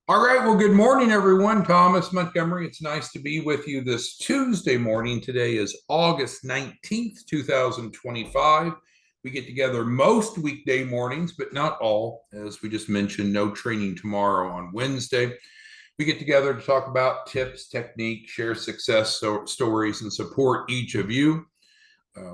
All right. Well, good morning, everyone. Thomas Montgomery. It's nice to be with you this Tuesday morning. Today is August 19th, 2025. We get together most weekday mornings, but not all. As we just mentioned, no training tomorrow on Wednesday. We get together to talk about tips, technique, share success stories, and support each of you.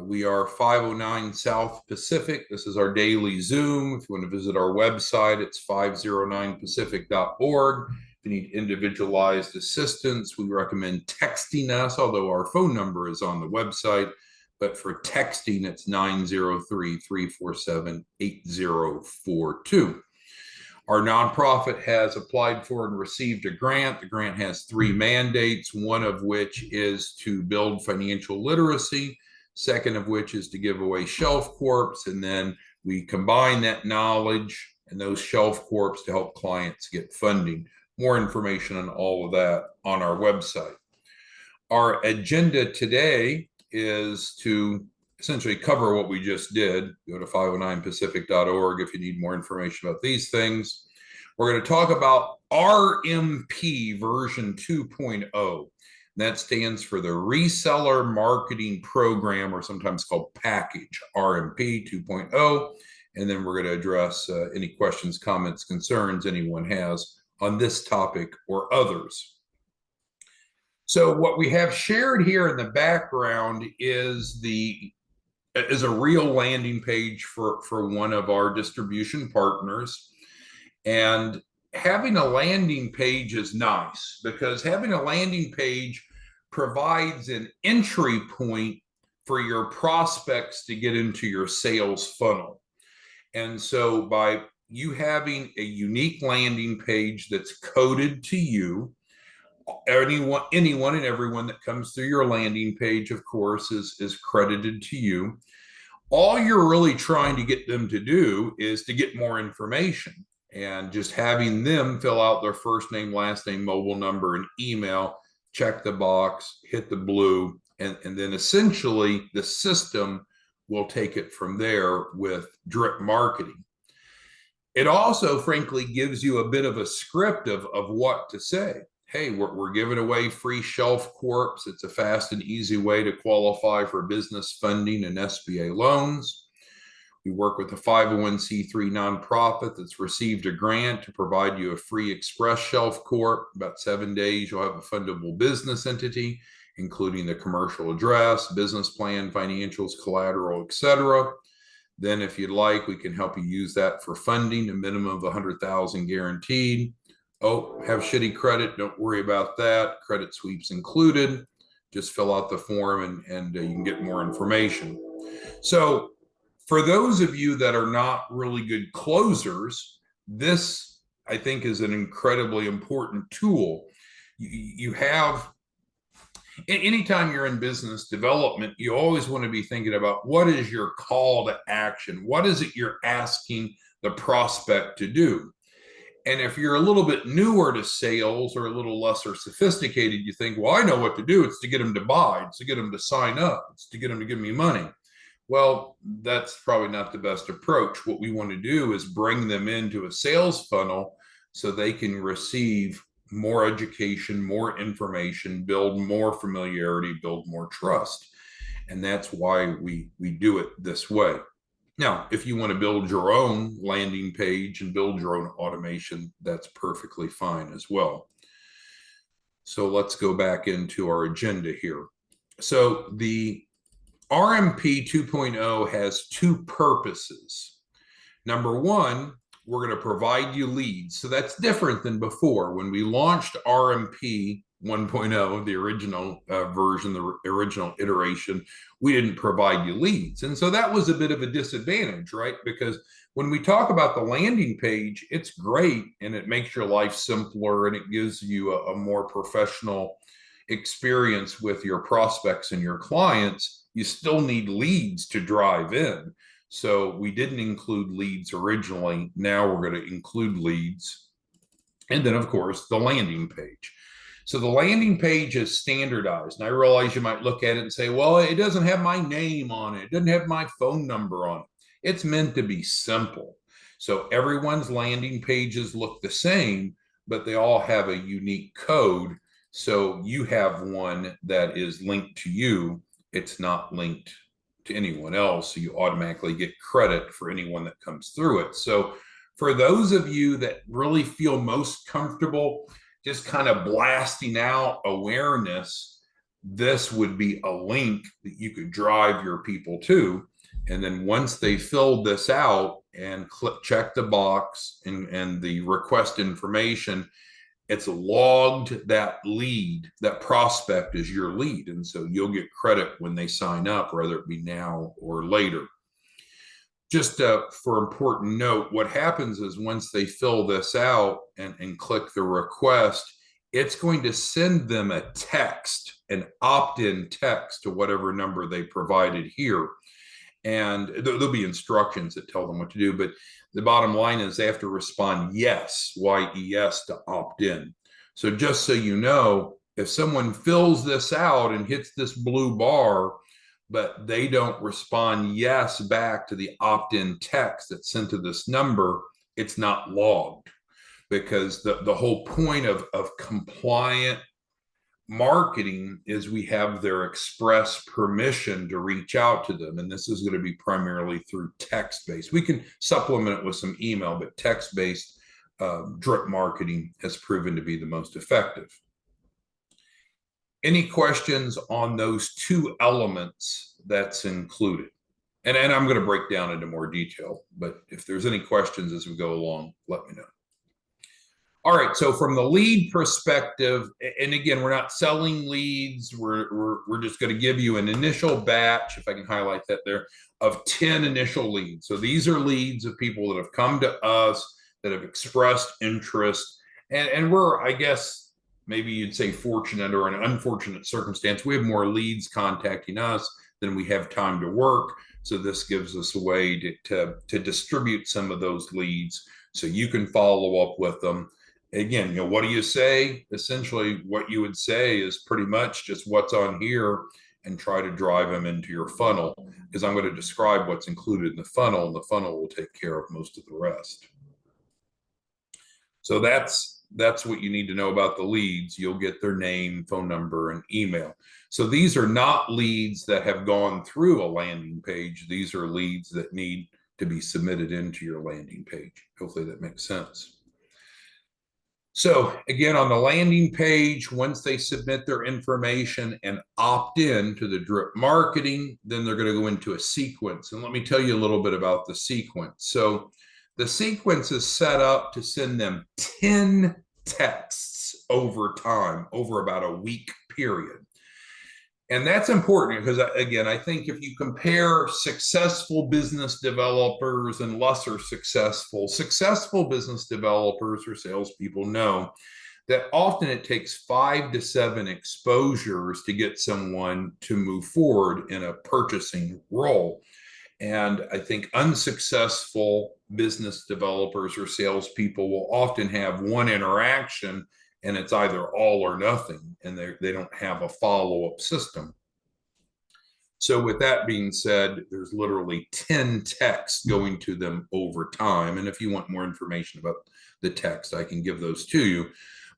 We are 509 South Pacific. This is our daily Zoom. If you want to visit our website, it's 509pacific.org. If you need individualized assistance, we recommend texting us, although our phone number is on the website. But for texting, it's 903-347-8042. Our nonprofit has applied for and received a grant. The grant has three mandates, one of which is to build financial literacy, second of which is to give away shelf corps, and then we combine that knowledge and those shelf corps to help clients get funding. More information on all of that on our website. Our agenda today is to essentially cover what we just did. Go to 509pacific.org if you need more information about these things. We're going to talk about RMP version 2.0. That stands for the Reseller Marketing Program, or sometimes called Package, RMP 2.0. And then we're going to address any questions, comments, concerns anyone has on this topic or others. So what we have shared here in the background is a real landing page for one of our distribution partners. And having a landing page is nice because having a landing page provides an entry point for your prospects to get into your sales funnel. And so by you having a unique landing page that's coded to you, anyone and everyone that comes through your landing page, of course, is credited to you. All you're really trying to get them to do is to get more information. And just having them fill out their first name, last name, mobile number, and email, check the box, hit the blue, and then essentially the system will take it from there with drip marketing. It also, frankly, gives you a bit of a script of what to say. Hey, we're giving away free shelf corps. It's a fast and easy way to qualify for business funding and SBA loans. We work with a 501c3 nonprofit that's received a grant to provide you a free express shelf corp. About 7 days, you'll have a fundable business entity, including the commercial address, business plan, financials, collateral, etc. Then, if you'd like, we can help you use that for funding, a minimum of $100,000 guaranteed. Oh, have shitty credit? Don't worry about that. Credit sweeps included. Just fill out the form and you can get more information. So, for those of you that are not really good closers, this, I think, is an incredibly important tool. You have, anytime you're in business development, you always want to be thinking about what is your call to action? What is it you're asking the prospect to do? And if you're a little bit newer to sales or a little lesser sophisticated, you think, well, I know what to do. It's to get them to buy. It's to get them to sign up. It's to get them to give me money. Well, that's probably not the best approach. What we want to do is bring them into a sales funnel so they can receive more education, more information, build more familiarity, build more trust. And that's why we do it this way. Now, if you want to build your own landing page and build your own automation, that's perfectly fine as well. So let's go back into our agenda here. So the RMP 2.0 has two purposes. Number one, we're going to provide you leads. So that's different than before. When we launched RMP 1.0, the original version, the original iteration, we didn't provide you leads. And so that was a bit of a disadvantage, right? Because when we talk about the landing page, it's great and it makes your life simpler and it gives you a more professional experience with your prospects and your clients. You still need leads to drive in. So we didn't include leads originally. Now we're going to include leads. And then, of course, the landing page. So the landing page is standardized. And I realize you might look at it and say, well, it doesn't have my name on it. It doesn't have my phone number on it. It's meant to be simple. So everyone's landing pages look the same, but they all have a unique code. So you have one that is linked to you. It's not linked to anyone else. So you automatically get credit for anyone that comes through it. So for those of you that really feel most comfortable just kind of blasting out awareness, this would be a link that you could drive your people to. And then once they filled this out and check the box and the request information, it's logged that lead, that prospect is your lead. And so you'll get credit when they sign up, whether it be now or later. Just for important note, what happens is once they fill this out and click the request, it's going to send them a text, an opt-in text to whatever number they provided here. And there'll be instructions that tell them what to do. But the bottom line is they have to respond yes, Y-E-S, to opt in. So just so you know, if someone fills this out and hits this blue bar, but they don't respond yes back to the opt-in text that's sent to this number, it's not logged. Because the whole point of compliant marketing is we have their express permission to reach out to them. And this is going to be primarily through text-based. We can supplement it with some email, but text-based drip marketing has proven to be the most effective. Any questions on those two elements that's included? And I'm going to break down into more detail, but if there's any questions as we go along, let me know. All right, so from the lead perspective, and again, we're not selling leads. We're just going to give you an initial batch, if I can highlight that there, of 10 initial leads. So these are leads of people that have come to us, that have expressed interest, and we're, I guess, maybe you'd say fortunate or an unfortunate circumstance. We have more leads contacting us than we have time to work. So this gives us a way to distribute some of those leads so you can follow up with them. Again, what do you say? Essentially, what you would say is pretty much just what's on here and try to drive them into your funnel, because I'm going to describe what's included in the funnel, and the funnel will take care of most of the rest. So that's what you need to know about the leads. You'll get their name, phone number, and email. So these are not leads that have gone through a landing page. These are leads that need to be submitted into your landing page. Hopefully that makes sense. So again, on the landing page, once they submit their information and opt in to the drip marketing, then they're going to go into a sequence. And let me tell you a little bit about the sequence. So the sequence is set up to send them 10 texts over time, over about a week period. And that's important because, again, I think if you compare successful business developers and lesser successful business developers or salespeople know that often it takes 5 to 7 exposures to get someone to move forward in a purchasing role. And I think unsuccessful business developers or salespeople will often have one interaction and it's either all or nothing, and they don't have a follow-up system. So with that being said, there's literally 10 texts going to them over time. And if you want more information about the text, I can give those to you.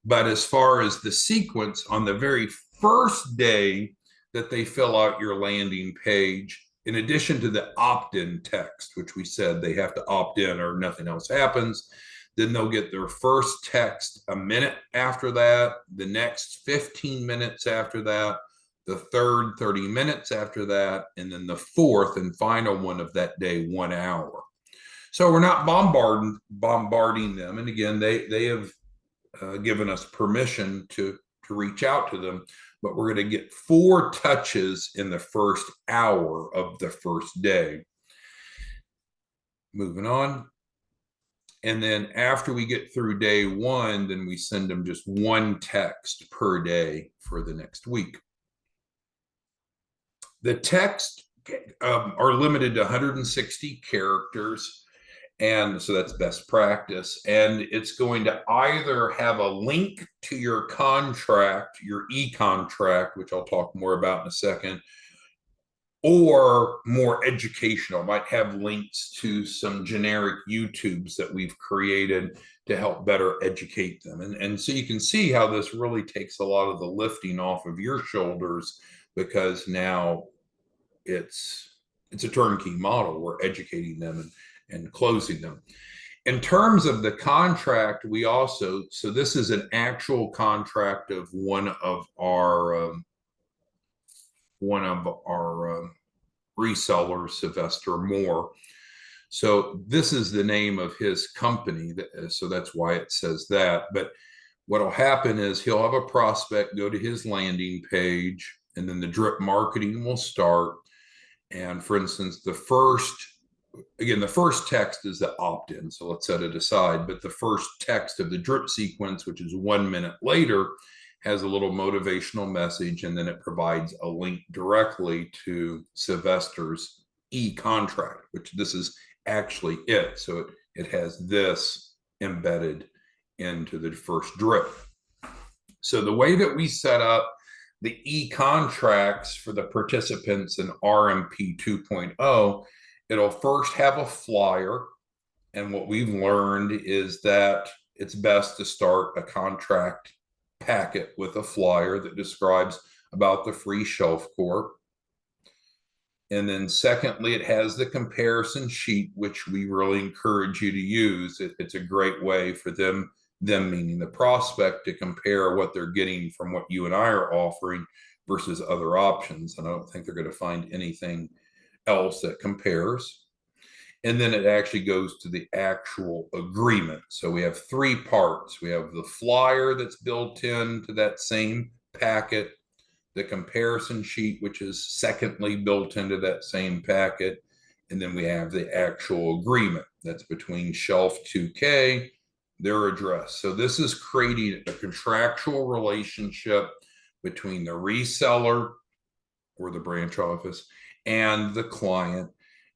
But as far as the sequence, on the very first day that they fill out your landing page, in addition to the opt-in text, which we said they have to opt in or nothing else happens, then they'll get their first text a minute after that, the next 15 minutes after that, the third 30 minutes after that, and then the fourth and final one of that day, 1 hour. So we're not bombarding them. And again, they have given us permission to reach out to them, but we're going to get 4 touches in the first hour of the first day. Moving on. And then after we get through day 1, then we send them just 1 text per day for the next week. The text are limited to 160 characters. And so that's best practice. And it's going to either have a link to your contract, your e-contract, which I'll talk more about in a second, or more educational, might have links to some generic YouTubes that we've created to help better educate them. And so you can see how this really takes a lot of the lifting off of your shoulders, because now it's a turnkey model. We're educating them and closing them. In terms of the contract, we also, so this is an actual contract of one of our resellers, Sylvester Moore. So this is the name of his company. So that's why it says that. But what will happen is he'll have a prospect go to his landing page, and then the drip marketing will start. And for instance, the first text is the opt-in. So let's set it aside. But the first text of the drip sequence, which is 1 minute later, has a little motivational message, and then it provides a link directly to Sylvester's e-contract, which this is actually it. So it has this embedded into the first drip. So the way that we set up the e-contracts for the participants in RMP 2.0, it'll first have a flyer. And what we've learned is that it's best to start a contract packet with a flyer that describes about the free shelf corp. And then secondly, it has the comparison sheet, which we really encourage you to use. It's a great way for them meaning the prospect, to compare what they're getting from what you and I are offering versus other options. And I don't think they're going to find anything else that compares. And then it actually goes to the actual agreement. So we have 3 parts. We have the flyer that's built into that same packet, the comparison sheet, which is secondly built into that same packet, and then we have the actual agreement that's between Shelf 2K, their address. So this is creating a contractual relationship between the reseller or the branch office and the client.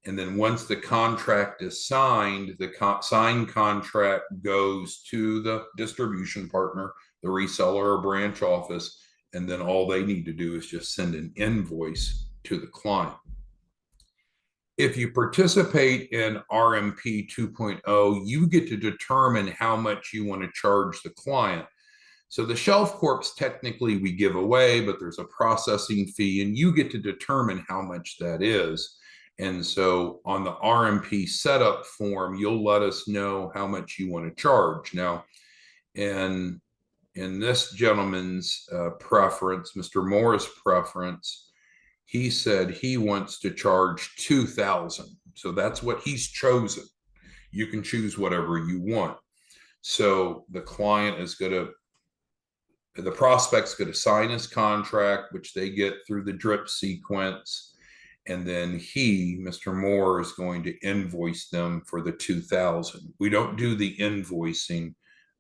And then once the contract is signed, the signed contract goes to the distribution partner, the reseller or branch office, and then all they need to do is just send an invoice to the client. If you participate in RMP 2.0, you get to determine how much you want to charge the client. So the shelf corps technically we give away, but there's a processing fee, and you get to determine how much that is. And so on the RMP setup form, you'll let us know how much you want to charge. Now, in this gentleman's preference, Mr. Moore's preference, he said he wants to charge $2,000. So that's what he's chosen. You can choose whatever you want. So the client is going to, the prospect's going to sign his contract, which they get through the drip sequence. And then he, Mr. Moore, is going to invoice them for the $2,000. We don't do the invoicing.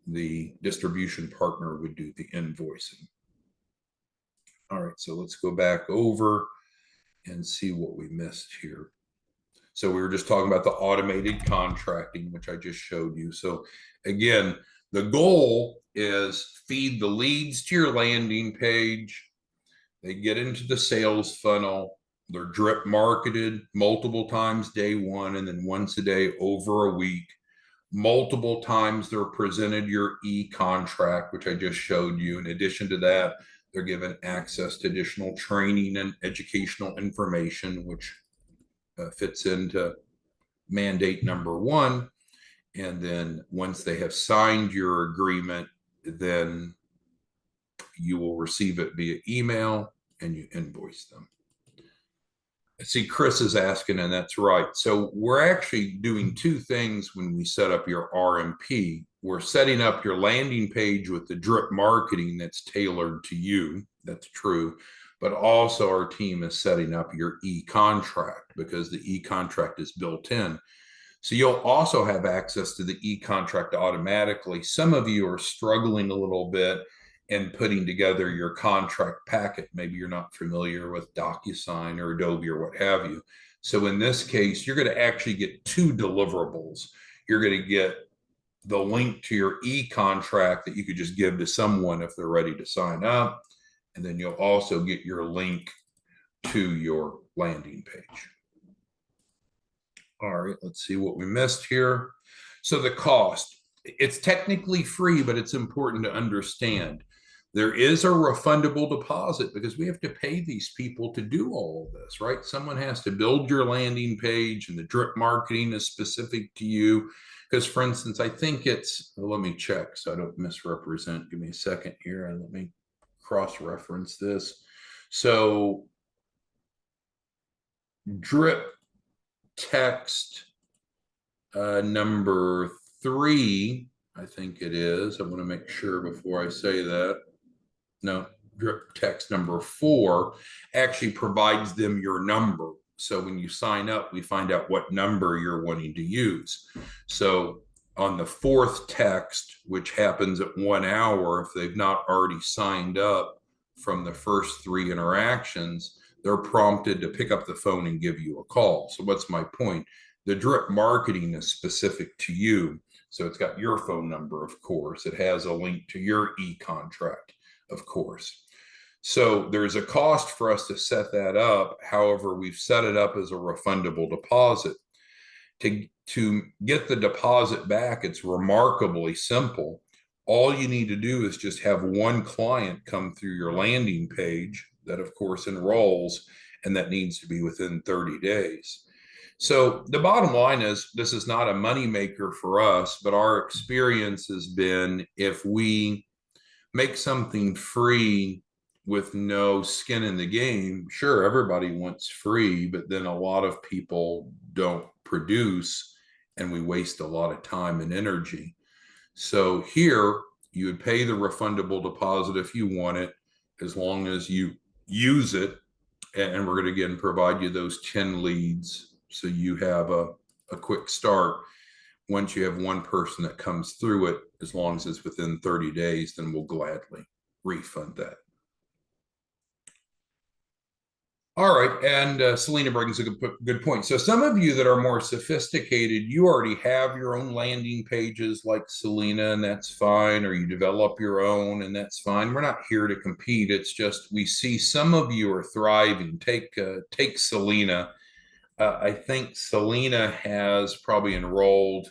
The distribution partner would do the invoicing. All right, so let's go back over and see what we missed here. So we were just talking about the automated contracting, which I just showed you. So again, the goal is feed the leads to your landing page. They get into the sales funnel. They're drip marketed multiple times day 1, and then once a day over a week. Multiple times they're presented your e-contract, which I just showed you. In addition to that, they're given access to additional training and educational information, which fits into mandate number 1. And then once they have signed your agreement, then you will receive it via email and you invoice them. See, Chris is asking, and that's right. So we're actually doing 2 things when we set up your RMP. We're setting up your landing page with the drip marketing that's tailored to you. That's true. But also our team is setting up your e-contract, because the e-contract is built in. So you'll also have access to the e-contract automatically. Some of you are struggling a little bit in putting together your contract packet. Maybe you're not familiar with DocuSign or Adobe or what have you. So in this case, you're going to actually get 2 deliverables. You're going to get the link to your e-contract that you could just give to someone if they're ready to sign up. And then you'll also get your link to your landing page. All right, let's see what we missed here. So the cost. it's technically free, but it's important to understand there is a refundable deposit because we have to pay these people to do all of this, right? Someone has to build your landing page, and the drip marketing is specific to you. Because, for instance, I think it's, well, let me check so I don't misrepresent. Give me a second here and let me cross reference this. So, drip text number 3, I think it is. I want to make sure before I say that. No, drip text number 4 actually provides them your number. So when you sign up, we find out what number you're wanting to use. So on the 4th text, which happens at 1 hour, if they've not already signed up from the first 3 interactions, they're prompted to pick up the phone and give you a call. So what's my point? The drip marketing is specific to you. So it's got your phone number, of course. It has a link to your e-contract, of course. So there's a cost for us to set that up. However, we've set it up as a refundable deposit. To get the deposit back, it's remarkably simple. All you need to do is just have one client come through your landing page that, of course, enrolls, and that needs to be within 30 days. So the bottom line is this is not a moneymaker for us, but our experience has been if we make something free with no skin in the game, sure, everybody wants free, but then a lot of people don't produce and we waste a lot of time and energy. So here you would pay the refundable deposit if you want it, as long as you use it. And we're going to again provide you those 10 leads so you have a quick start. Once you have one person that comes through it, as long as it's within 30 days, then we'll gladly refund that. All right, and Selena brings a good point. So some of you that are more sophisticated, you already have your own landing pages like Selena, and that's fine, or you develop your own, and that's fine. We're not here to compete. It's just we see some of you are thriving. Take Selena. I think Selena has probably enrolled.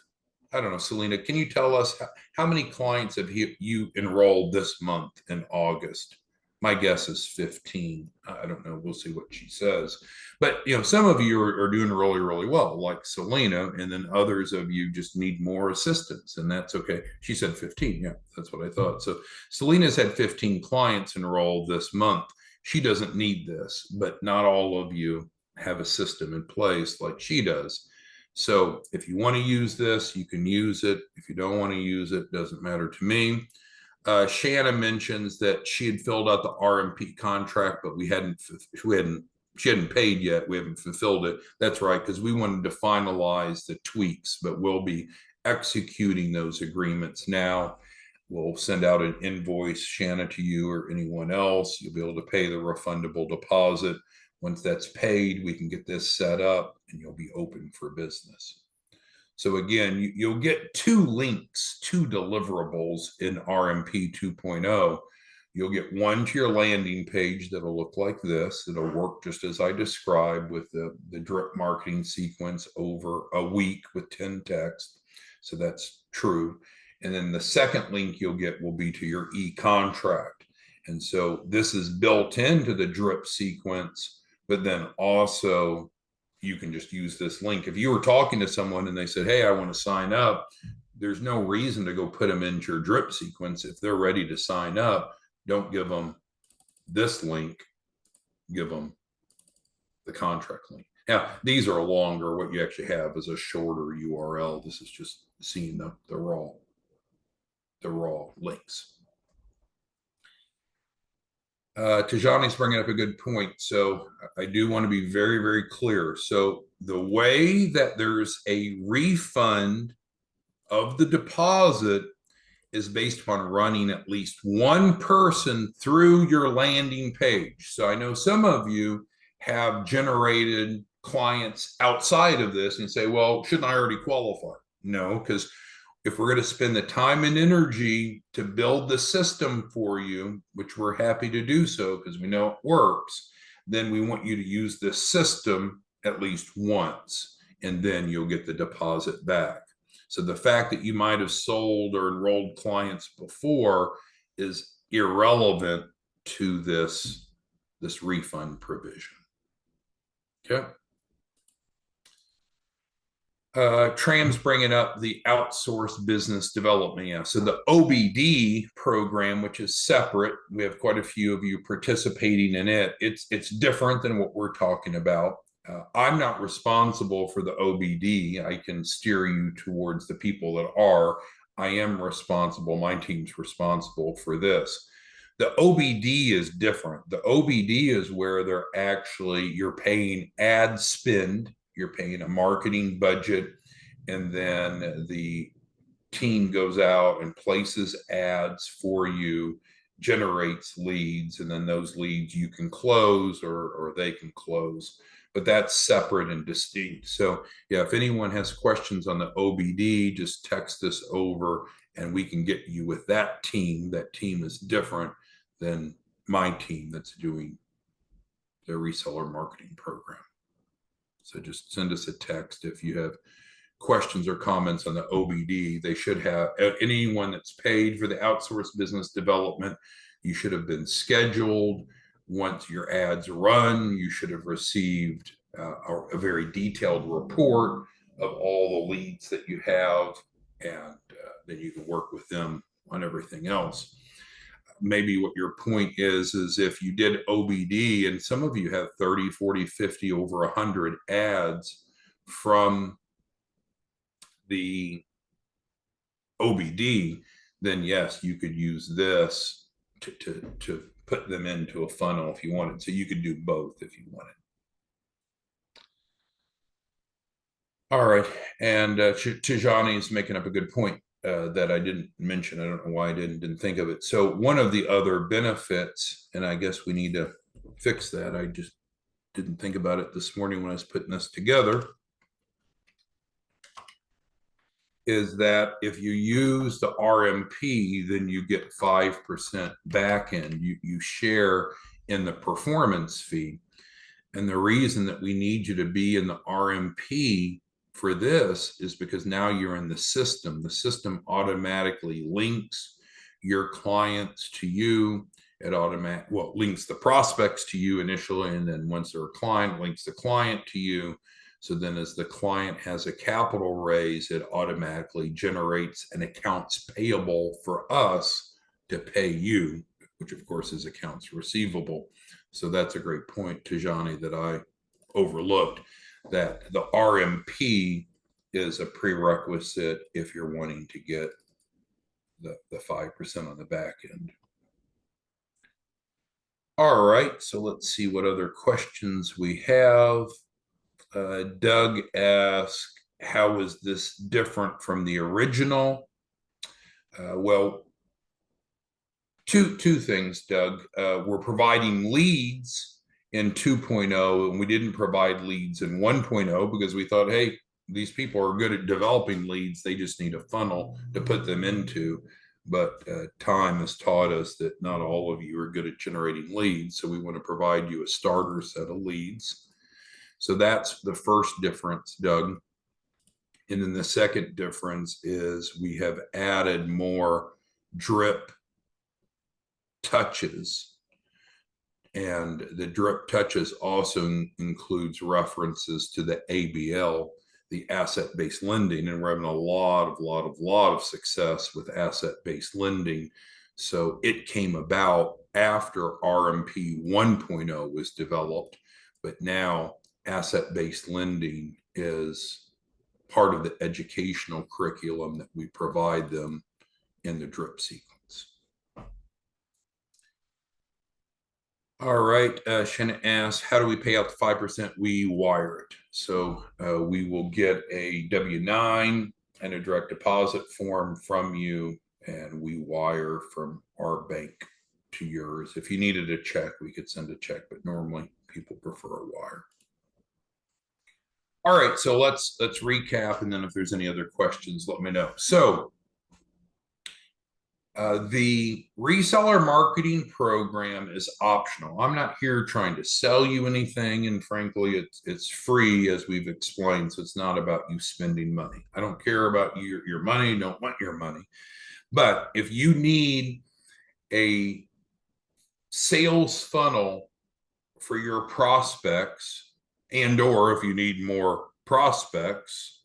I don't know, Selena, can you tell us how many clients have you enrolled this month in August? My guess is 15. I don't know. We'll see what she says. But, some of you are doing really, really well, like Selena, and then others of you just need more assistance, and that's okay. She said 15. Yeah, that's what I thought. So Selena's had 15 clients enrolled this month. She doesn't need this, but not all of you have a system in place like she does. So if you want to use this, you can use it. If you don't want to use it, doesn't matter to me. Shanna mentions that she had filled out the RMP contract, but she hadn't paid yet. We haven't fulfilled it. That's right, because we wanted to finalize the tweaks, but we'll be executing those agreements now. We'll send out an invoice, Shanna, to you or anyone else. You'll be able to pay the refundable deposit. Once that's paid, we can get this set up and you'll be open for business. So again, you'll get 2 links, 2 deliverables in RMP 2.0. You'll get one to your landing page that'll look like this. It'll work just as I described with the drip marketing sequence over a week with 10 texts. So that's true. And then the second link you'll get will be to your e-contract. And so this is built into the drip sequence, but then also you can just use this link. If you were talking to someone and they said, hey, I want to sign up, there's no reason to go put them into your drip sequence. If they're ready to sign up, don't give them this link, give them the contract link. Now, these are longer. What you actually have is a shorter URL. This is just seeing the raw links. Tajani's bringing up a good point. So I do want to be very, very clear. So the way that there's a refund of the deposit is based upon running at least one person through your landing page. So I know some of you have generated clients outside of this and say, well, shouldn't I already qualify? No, because if we're going to spend the time and energy to build the system for you, which we're happy to do so because we know it works, then we want you to use this system at least once, and then you'll get the deposit back. So the fact that you might have sold or enrolled clients before is irrelevant to this refund provision. Okay. Tram's bringing up the outsourced business development. Yeah. So the OBD program, which is separate, we have quite a few of you participating in it. It's different than what we're talking about. I'm not responsible for the OBD. I can steer you towards the people that are. I am responsible. My team's responsible for this. The OBD is different. The OBD is where you're paying ad spend, you're paying a marketing budget, and then the team goes out and places ads for you, generates leads, and then those leads you can close or they can close. But that's separate and distinct. So yeah, if anyone has questions on the OBD, just text us over and we can get you with that team. That team is different than my team that's doing the reseller marketing program. So just send us a text if you have questions or comments on the OBD. They should have anyone that's paid for the outsourced business development. You should have been scheduled. Once your ads run, you should have received a very detailed report of all the leads that you have, and then you can work with them on everything else. Maybe what your point is if you did OBD and some of you have 30, 40, 50, over 100 ads from the OBD, then yes, you could use this to put them into a funnel if you wanted. So you could do both if you wanted. All right. And Tijani is making up a good point that I didn't mention. I don't know why I didn't think of it. So one of the other benefits, and I guess we need to fix that. I just didn't think about it this morning when I was putting this together, is that if you use the RMP, then you get 5% back end. You share in the performance fee. And the reason that we need you to be in the RMP for this is because now you're in the system. The system automatically links your clients to you. It links the prospects to you initially, and then once they're a client, links the client to you. So then as the client has a capital raise, it automatically generates an accounts payable for us to pay you, which of course is accounts receivable. So that's a great point, Tijani, that I overlooked, that the RMP is a prerequisite if you're wanting to get the 5% on the back end. All right, so let's see what other questions we have. Doug asked, how is this different from the original? Well, two things, Doug. We're providing leads in 2.0, and we didn't provide leads in 1.0 because we thought, hey, these people are good at developing leads. They just need a funnel to put them into. But time has taught us that not all of you are good at generating leads. So we want to provide you a starter set of leads. So that's the first difference, Doug. And then the second difference is we have added more drip touches. And the drip touches also includes references to the ABL, the asset-based lending. And we're having a lot of success with asset-based lending. So it came about after RMP 1.0 was developed, but now asset-based lending is part of the educational curriculum that we provide them in the drip sequence. All right, Shanna asks, how do we pay out the 5%? We wire it. So we will get a W-9 and a direct deposit form from you, and we wire from our bank to yours. If you needed a check, we could send a check, but normally people prefer a wire. All right, so let's recap, and then if there's any other questions, let me know. So The reseller marketing program is optional. I'm not here trying to sell you anything, and frankly, it's free as we've explained. So it's not about you spending money. I don't care about your money. Don't want your money. But if you need a sales funnel for your prospects, and or if you need more prospects,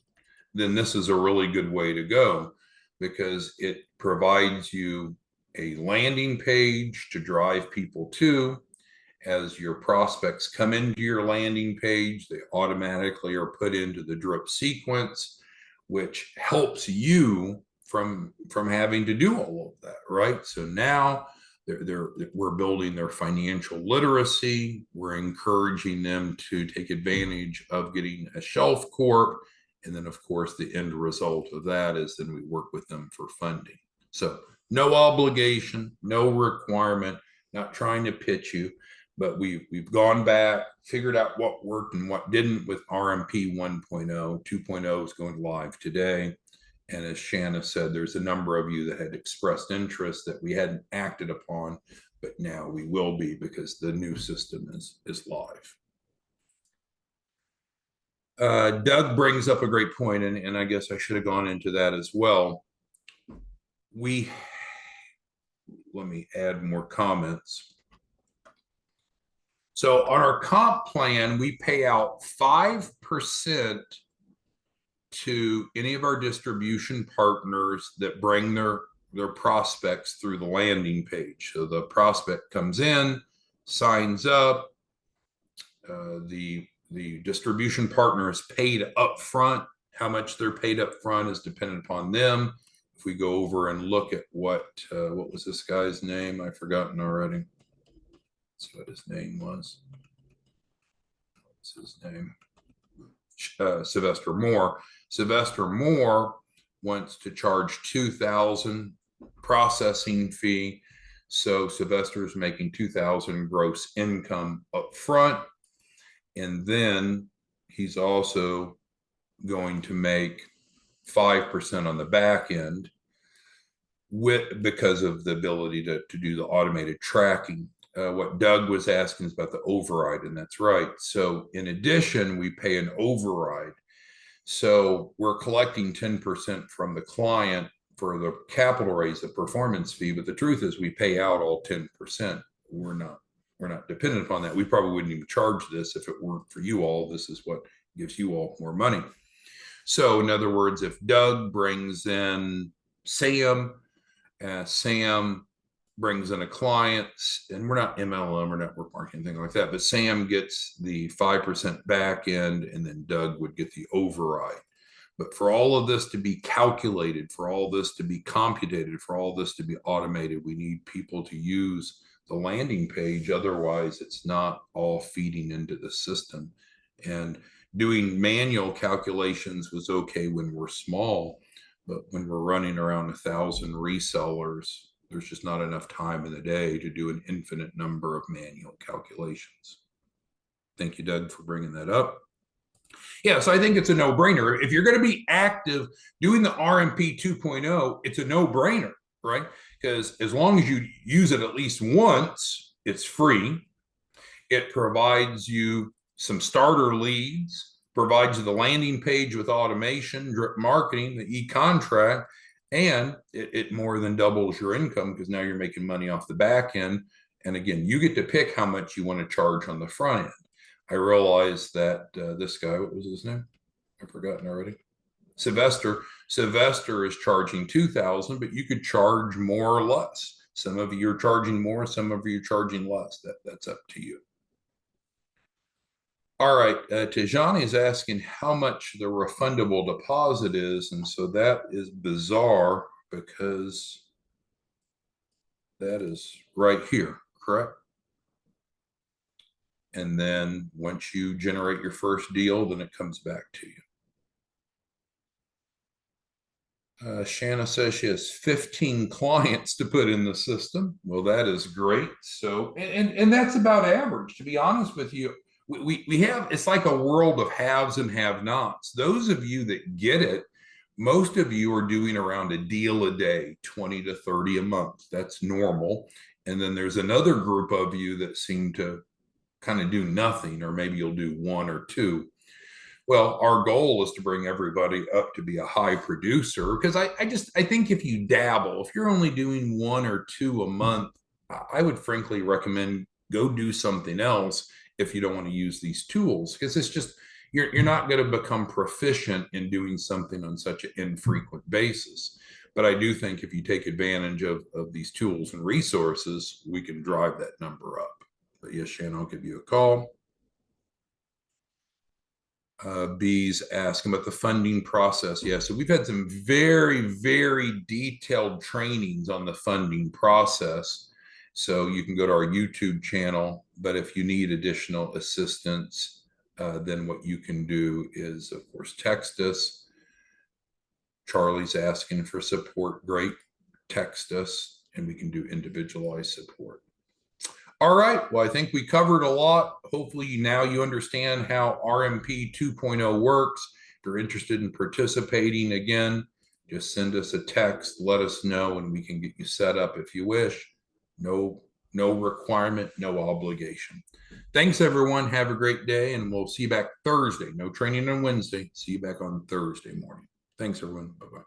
then this is a really good way to go, because it provides you a landing page to drive people to. As your prospects come into your landing page, they automatically are put into the drip sequence, which helps you from having to do all of that, right? So now we're building their financial literacy. We're encouraging them to take advantage of getting a shelf corp. And then, of course, the end result of that is then we work with them for funding. So no obligation, no requirement, not trying to pitch you, but we've gone back, figured out what worked and what didn't with RMP 1.0. 2.0 is going live today. And as Shanna said, there's a number of you that had expressed interest that we hadn't acted upon, but now we will be because the new system is live. Doug brings up a great point, and I guess I should have gone into that as well. Let me add more comments. So on our comp plan, we pay out 5% to any of our distribution partners that bring their prospects through the landing page. So the prospect comes in, signs up, the distribution partner is paid up front. How much they're paid up front is dependent upon them. If we go over and look at what was this guy's name? I've forgotten already. That's what his name was. What's his name? Sylvester Moore. Sylvester Moore wants to charge $2,000 processing fee. So Sylvester is making $2,000 gross income up front. And then he's also going to make 5% on the back end because of the ability to do the automated tracking. What Doug was asking is about the override, and that's right. So in addition, we pay an override. So we're collecting 10% from the client for the capital raise, the performance fee. But the truth is we pay out all 10%. We're not dependent upon that. We probably wouldn't even charge this if it weren't for you all. This is what gives you all more money. So in other words, if Doug brings in Sam, Sam brings in a client, and we're not MLM or network marketing, anything like that, but Sam gets the 5% back end, and then Doug would get the override. But for all of this to be calculated, for all this to be computed, for all this to be automated, we need people to use the landing page. Otherwise, it's not all feeding into the system. And doing manual calculations was okay when we're small, but when we're running around 1,000 resellers, there's just not enough time in the day to do an infinite number of manual calculations. Thank you, Doug, for bringing that up. Yeah, so I think it's a no-brainer. If you're going to be active doing the RMP 2.0, it's a no-brainer, right? Because as long as you use it at least once, it's free. It provides you some starter leads, provides you the landing page with automation, drip marketing, the e-contract, and it more than doubles your income because now you're making money off the back end. And again, you get to pick how much you want to charge on the front end. I realized that this guy, what was his name? I've forgotten already. Sylvester is charging $2,000, but you could charge more or less. Some of you are charging more, some of you are charging less. That's up to you. All right, Tijani is asking how much the refundable deposit is, and so that is bizarre because that is right here, correct? And then once you generate your first deal, then it comes back to you. Shanna says she has 15 clients to put in the system. Well, that is great. So, and that's about average, to be honest with you. We have, it's like a world of haves and have-nots. Those of you that get it, most of you are doing around a deal a day, 20 to 30 a month. That's normal. And then there's another group of you that seem to kind of do nothing, or maybe you'll do one or two. Well, our goal is to bring everybody up to be a high producer, because I think if you dabble, if you're only doing one or two a month, I would frankly recommend go do something else if you don't want to use these tools, because it's just you're not going to become proficient in doing something on such an infrequent basis. But I do think if you take advantage of these tools and resources, we can drive that number up. But yes, Shannon, I'll give you a call. B's asking about the funding process. Yeah, so we've had some very, very detailed trainings on the funding process. So you can go to our YouTube channel. But if you need additional assistance, then what you can do is, of course, text us. Charlie's asking for support. Great. Text us, and we can do individualized support. All right. Well, I think we covered a lot. Hopefully now you understand how RMP 2.0 works. If you're interested in participating, again, just send us a text, let us know, and we can get you set up if you wish. No requirement, no obligation. Thanks, everyone. Have a great day, and we'll see you back Thursday. No training on Wednesday. See you back on Thursday morning. Thanks, everyone. Bye-bye.